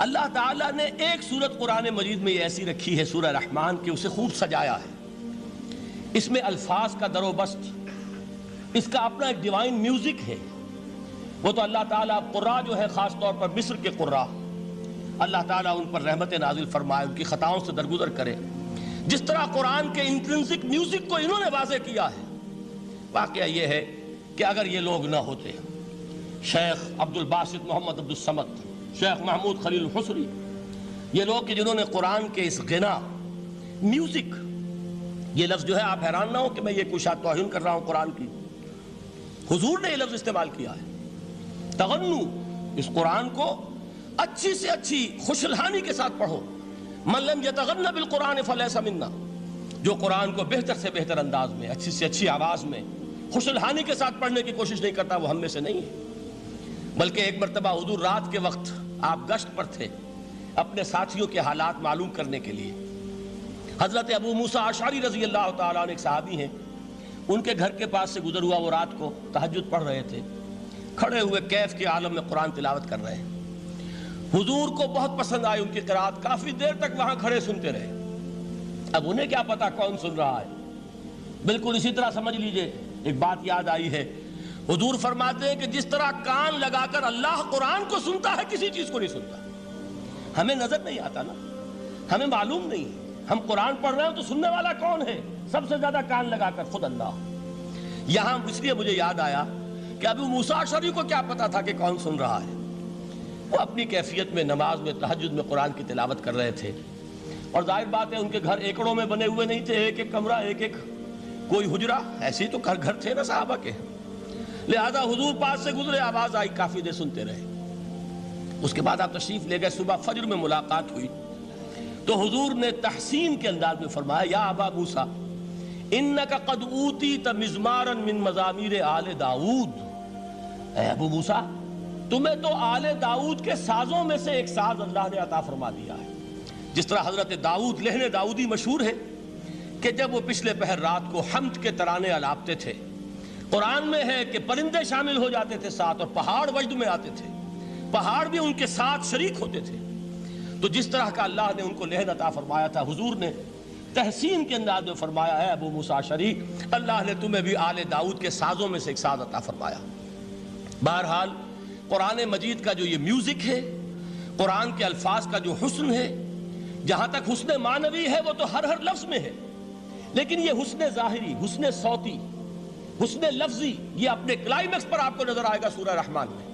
اللہ تعالیٰ نے ایک سورت قرآن مجید میں یہ ایسی رکھی ہے سورہ رحمان کہ اسے خوب سجایا ہے. اس میں الفاظ کا در و بست، اس کا اپنا ایک ڈیوائن میوزک ہے. وہ تو اللہ تعالیٰ قراء جو ہے خاص طور پر مصر کے قراء، اللہ تعالیٰ ان پر رحمت نازل فرمائے، ان کی خطاؤں سے درگزر کرے. جس طرح قرآن کے انٹرنسک میوزک کو انہوں نے واضح کیا ہے. واقعہ یہ ہے کہ اگر یہ لوگ نہ ہوتے، شیخ عبد الباسط محمد عبد الصمد، شیخ محمود خلیل الحصری، یہ لوگ کہ جنہوں نے قرآن کے اس غنا، میوزک، یہ لفظ جو ہے آپ حیران نہ ہو کہ میں یہ کوئی شاید توہین کر رہا ہوں قرآن کی، حضور نے یہ لفظ استعمال کیا ہے. تغنو، اس قرآن کو اچھی سے اچھی خوشلحانی کے ساتھ پڑھو. من لم یتغن بالقرآن فلیس منا، جو قرآن کو بہتر سے بہتر انداز میں، اچھی سے اچھی آواز میں، خوشلحانی کے ساتھ پڑھنے کی کوشش نہیں کرتا، وہ ہم میں سے نہیں ہے. بلکہ ایک مرتبہ حضور رات کے وقت آپ گشت پر تھے اپنے ساتھیوں کے حالات معلوم کرنے کے لیے. حضرت ابو موسیٰ اشعری رضی اللہ تعالیٰ عنہ ایک صحابی ہیں، ان کے گھر کے پاس سے گزر ہوا. وہ رات کو تہجد پڑھ رہے تھے، کھڑے ہوئے کیف کے عالم میں قرآن تلاوت کر رہے ہیں. حضور کو بہت پسند آئی ان کی قرات، کافی دیر تک وہاں کھڑے سنتے رہے. اب انہیں کیا پتا کون سن رہا ہے. بالکل اسی طرح سمجھ لیجئے ایک بات یاد آئی ہے. حضور فرماتے ہیں کہ جس طرح کان لگا کر اللہ قرآن کو سنتا ہے، کسی چیز کو نہیں سنتا. ہمیں نظر نہیں آتا نا، ہمیں معلوم نہیں. ہم قرآن پڑھ رہے ہیں تو سننے والا کون ہے؟ سب سے زیادہ کان لگا کر خود اللہ. یہاں اس لیے مجھے یاد آیا کہ ابو موسیٰ اشعری کو کیا پتا تھا کہ کون سن رہا ہے. وہ اپنی کیفیت میں نماز میں تہجد میں قرآن کی تلاوت کر رہے تھے. اور ظاہر بات ہے ان کے گھر ایکڑوں میں بنے ہوئے نہیں تھے، ایک ایک کمرہ، ایک ایک کوئی حجرہ، ایسے ہی تو گھر تھے نا صحابہ کے. لہذا حضور پاس سے گزرے، آواز آئی، کافی دیر سنتے رہے. اس کے بعد آپ تشریف لے گئے. صبح فجر میں ملاقات ہوئی تو حضور نے تحسین کے انداز میں فرمایا، یا ابا موسیٰ انک قد اوتیت مزمارا من مزامیر آل داؤد. اے ابو موسیٰ، تمہیں تو آل داؤد کے سازوں میں سے ایک ساز اللہ نے عطا فرما دیا ہے. جس طرح حضرت داؤد، لہن داؤدی مشہور ہے کہ جب وہ پچھلے پہر رات کو حمد کے ترانے الاپتے تھے، قرآن میں ہے کہ پرندے شامل ہو جاتے تھے ساتھ، اور پہاڑ وجد میں آتے تھے، پہاڑ بھی ان کے ساتھ شریک ہوتے تھے. تو جس طرح کا اللہ نے ان کو لہن عطا فرمایا تھا، حضور نے تحسین کے انداز میں فرمایا، ہے ابو موسیٰ اشعری، اللہ نے تمہیں بھی آل داؤد کے سازوں میں سے ایک ساز عطا فرمایا. بہرحال قرآن مجید کا جو یہ میوزک ہے، قرآن کے الفاظ کا جو حسن ہے، جہاں تک حسن معنوی ہے وہ تو ہر لفظ میں ہے، لیکن یہ حسن ظاہری، حسن صوتی، حسن لفظی، یہ اپنے کلائمیکس پر آپ کو نظر آئے گا سورہ رحمان میں.